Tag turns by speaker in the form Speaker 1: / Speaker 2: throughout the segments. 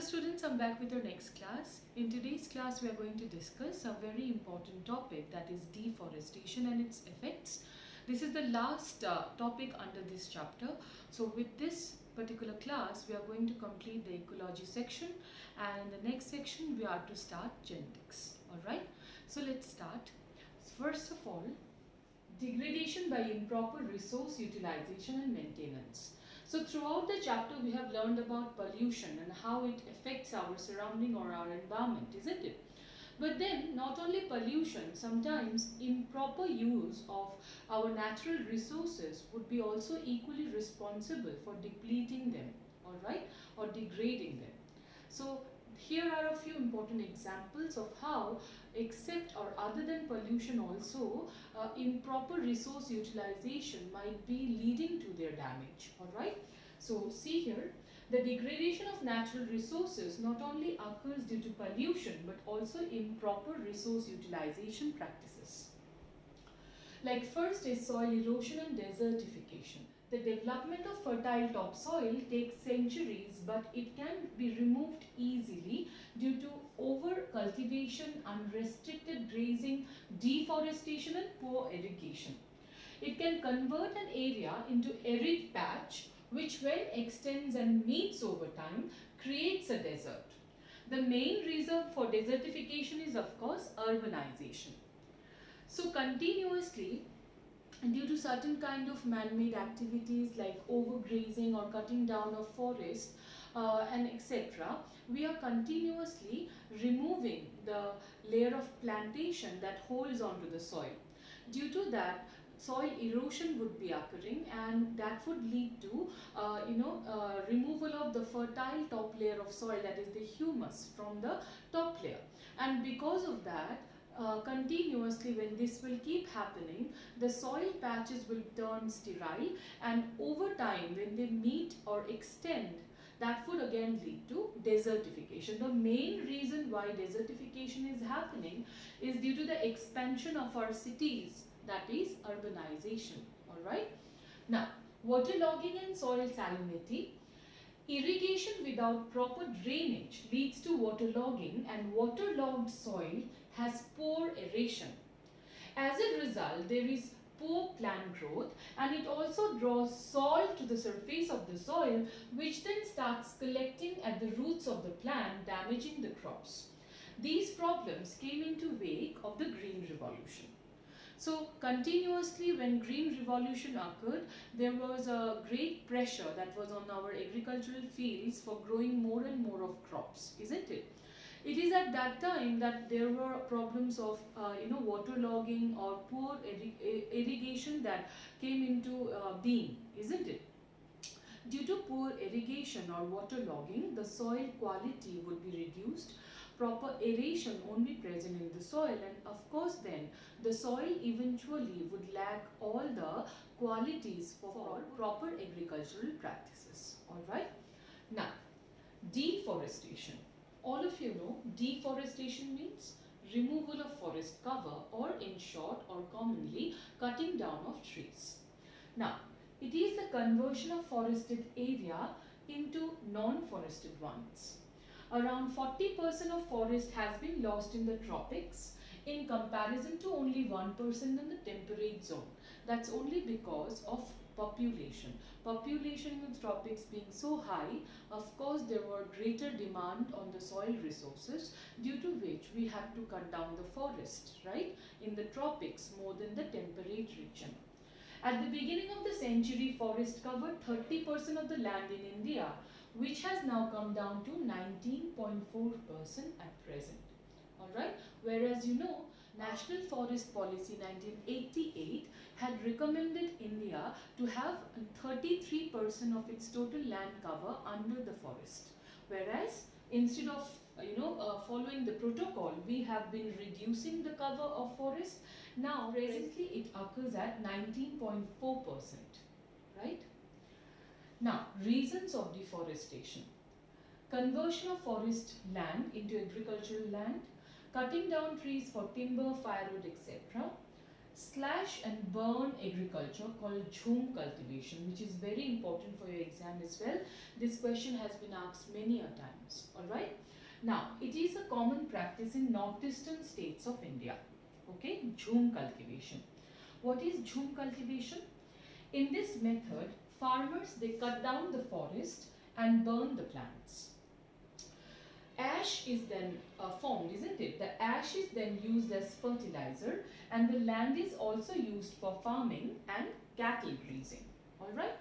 Speaker 1: students, I'm back with our next class. In today's class, we are going to discuss a very important topic, that is deforestation and its effects. This is the last topic under this chapter. So with this particular class, we are going to complete the ecology section, and in the next section, we are to start genetics. Alright, so let's start. First of all, degradation by improper resource utilization and maintenance. So throughout the chapter we have learned about pollution and how it affects our surrounding or our environment, isn't it? But then not only pollution, sometimes improper use of our natural resources would be also equally responsible for depleting them, alright, or degrading them. So here are a few important examples of how, except or other than pollution also, improper resource utilization might be leading to their damage. Alright, so see here, the degradation of natural resources not only occurs due to pollution but also improper resource utilization practices. Like first is soil erosion and desertification. The development of fertile topsoil takes centuries, but it can be removed easily due to over-cultivation, unrestricted grazing, deforestation and poor irrigation. It can convert an area into arid patch, which when extends and meets over time, creates a desert. The main reason for desertification is of course urbanization. So continuously, due to certain kind of man-made activities like overgrazing or cutting down of forest and etc., we are continuously removing the layer of plantation that holds onto the soil. Due to that, soil erosion would be occurring, and that would lead to removal of the fertile top layer of soil, that is the humus from the top layer. And because of that, continuously when this will keep happening, the soil patches will turn sterile, and over time when they meet or extend, that would again lead to desertification. The main reason why desertification is happening is due to the expansion of our cities, that is urbanization. Alright. Now, waterlogging and soil salinity. Irrigation without proper drainage leads to waterlogging, and waterlogged soil has poor aeration. As a result, there is poor plant growth, and it also draws salt to the surface of the soil, which then starts collecting at the roots of the plant, damaging the crops. These problems came into wake of the Green Revolution. So continuously when Green Revolution occurred, there was a great pressure that was on our agricultural fields for growing more and more of crops, isn't it? It is at that time that there were problems of waterlogging or poor irrigation that came into being, isn't it? Due to poor irrigation or waterlogging, the soil quality would be reduced, proper aeration won't be present in the soil, and of course then the soil eventually would lack all the qualities for proper agricultural practices. Alright. Now, deforestation. All of you know deforestation means removal of forest cover, or in short or commonly cutting down of trees. Now, it is the conversion of forested area into non-forested ones. Around 40% of forest has been lost in the tropics in comparison to only 1% in the temperate zone. That's only because of population. Population in the tropics being so high, of course there were greater demand on the soil resources, due to which we had to cut down the forest, right, in the tropics more than the temperate region. At the beginning of the century, forest covered 30% of the land in India, which has now come down to 19.4% at present. Alright, whereas you know, National Forest Policy 1988 had recommended India to have 33% of its total land cover under the forest, whereas instead of following the protocol, we have been reducing the cover of forest. Now presently it occurs at 19.4%, right? Now, reasons of deforestation. Conversion of forest land into agricultural land, cutting down trees for timber, firewood, etc. slash and burn agriculture called jhum cultivation, which is very important for your exam as well. This question has been asked many a times. Alright. Now, it is a common practice in northeastern states of India. Okay, jhum cultivation. What is jhum cultivation? In this method, farmers, they cut down the forest and burn the plants. Ash is then formed, isn't it? The ash is then used as fertilizer, and the land is also used for farming and cattle grazing. Alright?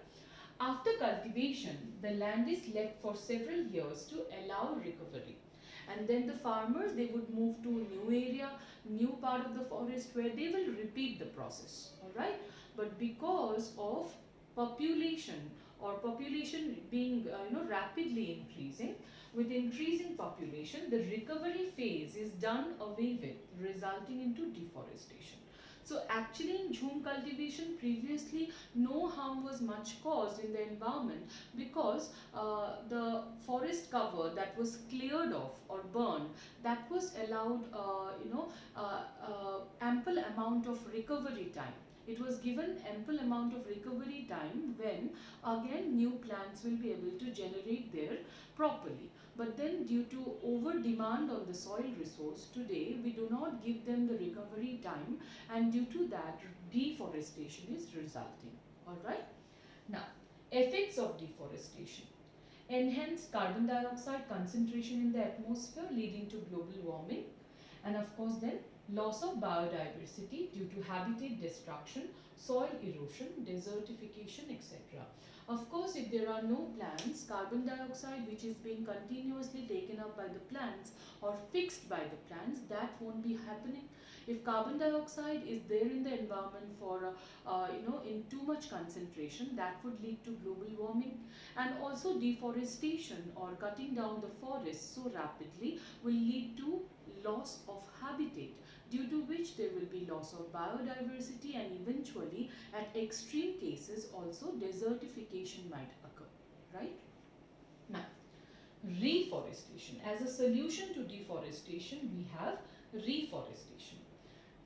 Speaker 1: After cultivation, the land is left for several years to allow recovery. And then the farmers, they would move to a new area, new part of the forest where they will repeat the process. Alright? But because of population or population being rapidly increasing, with increasing population, the recovery phase is done away with, resulting into deforestation. So actually in jhum cultivation previously no harm was much caused in the environment because the forest cover that was cleared off or burned, that was allowed ample amount of recovery time. It was given ample amount of recovery time when again new plants will be able to generate there properly. But then due to over demand on the soil resource today, we do not give them the recovery time, and due to that deforestation is resulting. Alright. Now, effects of deforestation. Enhanced carbon dioxide concentration in the atmosphere leading to global warming, and of course then loss of biodiversity due to habitat destruction, soil erosion, desertification, etc. Of course, if there are no plants, carbon dioxide which is being continuously taken up by the plants or fixed by the plants, that won't be happening. If carbon dioxide is there in the environment for in too much concentration, that would lead to global warming. And also deforestation or cutting down the forest so rapidly will lead to loss of habitat, due to which there will be loss of biodiversity, and eventually at extreme cases also desertification might occur, right? Now, reforestation. As a solution to deforestation, we have reforestation.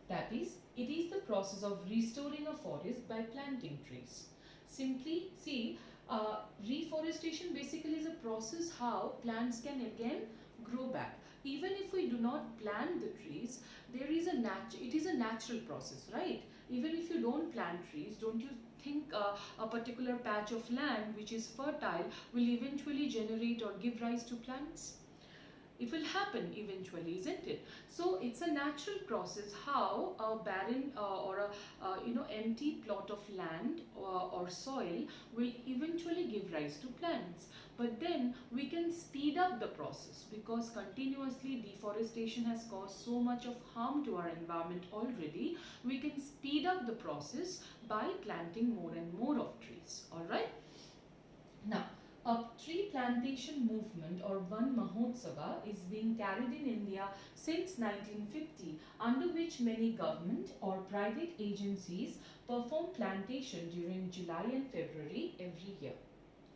Speaker 1: That is, it is the process of restoring a forest by planting trees. Simply see, reforestation basically is a process how plants can again grow back. Even if we do not plant the trees, it is a natural process, right? Even if you don't plant trees, don't you think a particular patch of land which is fertile will eventually generate or give rise to plants? It will happen eventually, isn't it? So it's a natural process how a barren or a empty plot of land or soil will eventually give rise to plants. But then we can speed up the process because continuously deforestation has caused so much of harm to our environment already. We can speed up the process by planting more and more of trees. Alright? Now, a tree plantation movement or Van Mahotsava is being carried in India since 1950, under which many government or private agencies perform plantation during July and February every year.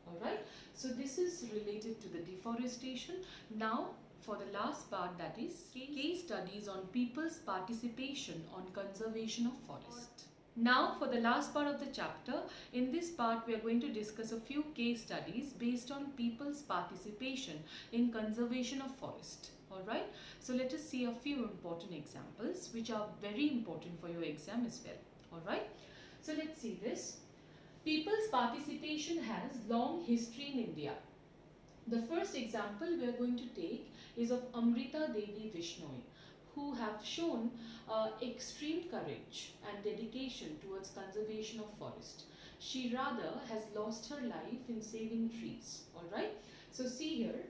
Speaker 1: Alright, so this is related to the deforestation. Now, for the last part, that is case studies on people's participation on conservation of forest. Now for the last part of the chapter, in this part we are going to discuss a few case studies based on people's participation in conservation of forest. Alright, so let us see a few important examples which are very important for your exam as well. Alright, so let's see this. People's participation has long history in India. The first example we are going to take is of Amrita Devi Vishnoi, who have shown extreme courage and dedication towards conservation of forest. She rather has lost her life in saving trees. Alright, so see here,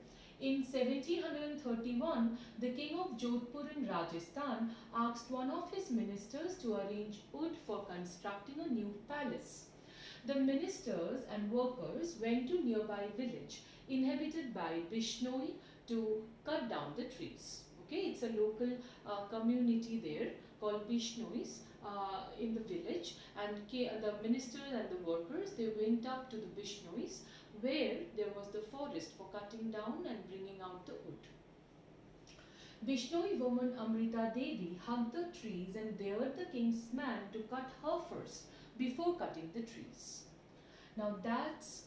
Speaker 1: in 1731, the king of Jodhpur in Rajasthan asked one of his ministers to arrange wood for constructing a new palace. The ministers and workers went to nearby village inhabited by Bishnoi to cut down the trees. Okay, it's a local community there called Bishnois in the village, and the ministers and the workers, they went up to the Bishnois where there was the forest for cutting down and bringing out the wood. Vishnoi woman Amrita Devi hugged the trees and dared the king's man to cut her first before cutting the trees. Now that's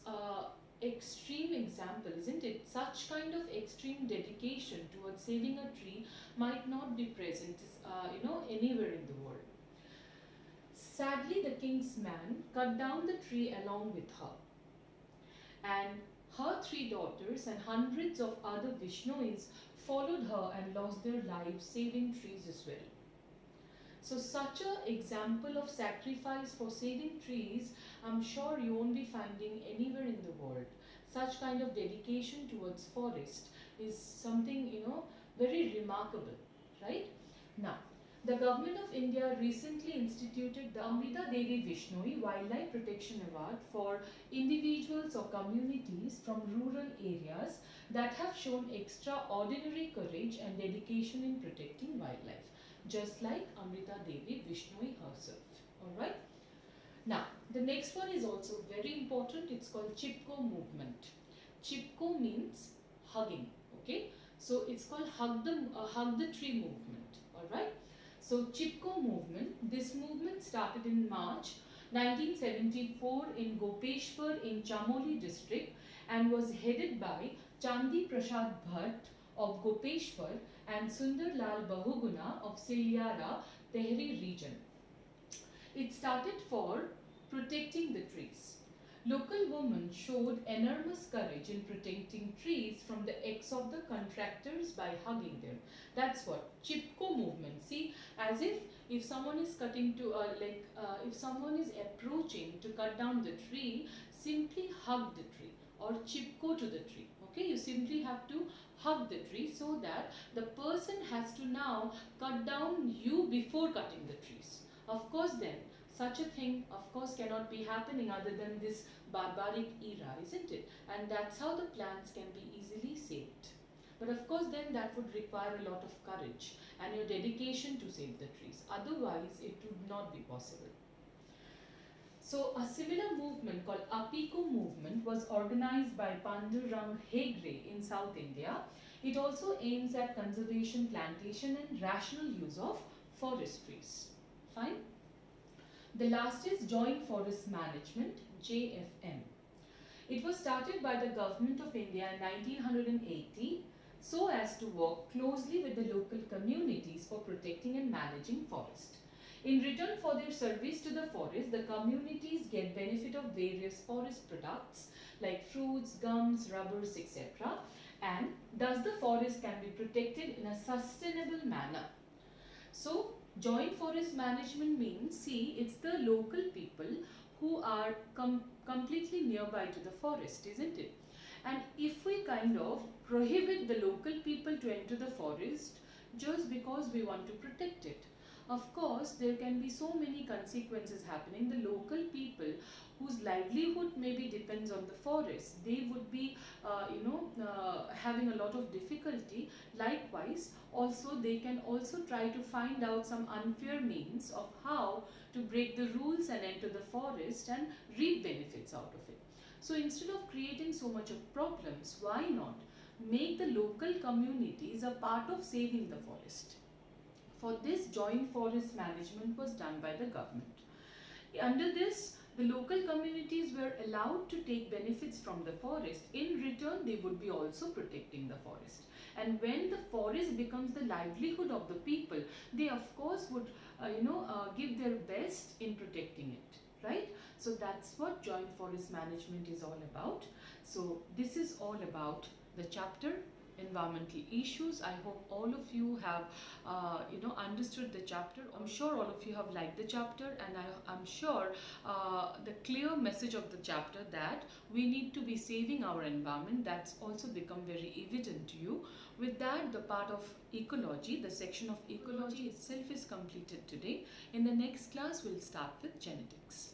Speaker 1: extreme example, isn't it? Such kind of extreme dedication towards saving a tree might not be present, anywhere in the world. Sadly, the king's man cut down the tree along with her, and her three daughters and hundreds of other Vishnois followed her and lost their lives saving trees as well. So such an example of sacrifice for saving trees, I'm sure you won't be finding anywhere in the world. Such kind of dedication towards forest is something, very remarkable, right? Now, the Government of India recently instituted the Amrita Devi Vishnoi Wildlife Protection Award for individuals or communities from rural areas that have shown extraordinary courage and dedication in protecting wildlife, just like Amrita Devi Vishnoi herself. Alright? Now, the next one is also very important. It's called Chipko movement. Chipko means hugging. Okay? So it's called hug the tree movement. Alright? So Chipko movement, this movement started in March 1974 in Gopeshwar in Chamoli district and was headed by Chandi Prasad Bhatt of Gopeshwar and Sundar Lal Bahuguna of Siliara, Tehri region. It started for protecting the trees. Local women showed enormous courage in protecting trees from the acts of the contractors by hugging them. That's what Chipko movement. See, as if someone is cutting to if someone is approaching to cut down the tree, simply hug the tree or Chipko to the tree. Okay, you simply have to hug the tree so that the person has to now cut down you before cutting the trees. Of course, then such a thing of course cannot be happening other than this barbaric era, isn't it? And that's how the plants can be easily saved. But of course then that would require a lot of courage and your dedication to save the trees. Otherwise it would not be possible. So a similar movement called Apiko movement was organized by Pandurang Hegre in South India. It also aims at conservation, plantation and rational use of forest trees. Fine. The last is Joint Forest Management, JFM. It was started by the Government of India in 1980 so as to work closely with the local communities for protecting and managing forest. In return for their service to the forest, the communities get benefit of various forest products like fruits, gums, rubbers, etc. And thus the forest can be protected in a sustainable manner. So, joint forest management means, see, it's the local people who are completely nearby to the forest, isn't it? And if we kind of prohibit the local people to enter the forest just because we want to protect it, of course, there can be so many consequences happening. The local people whose livelihood maybe depends on the forest, they would be, having a lot of difficulty. Likewise, also they can also try to find out some unfair means of how to break the rules and enter the forest and reap benefits out of it. So instead of creating so much of problems, why not make the local communities a part of saving the forest? For this, joint forest management was done by the government. Under this, the local communities were allowed to take benefits from the forest. In return, they would be also protecting the forest. And when the forest becomes the livelihood of the people, they of course would, give their best in protecting it, right? So that's what joint forest management is all about. So this is all about the chapter environmental issues. I hope all of you have understood the chapter. I'm sure all of you have liked the chapter, and I'm sure the clear message of the chapter that we need to be saving our environment, that's also become very evident to you. With that, the part of ecology, the section of ecology itself is completed today. In the next class, we'll start with genetics.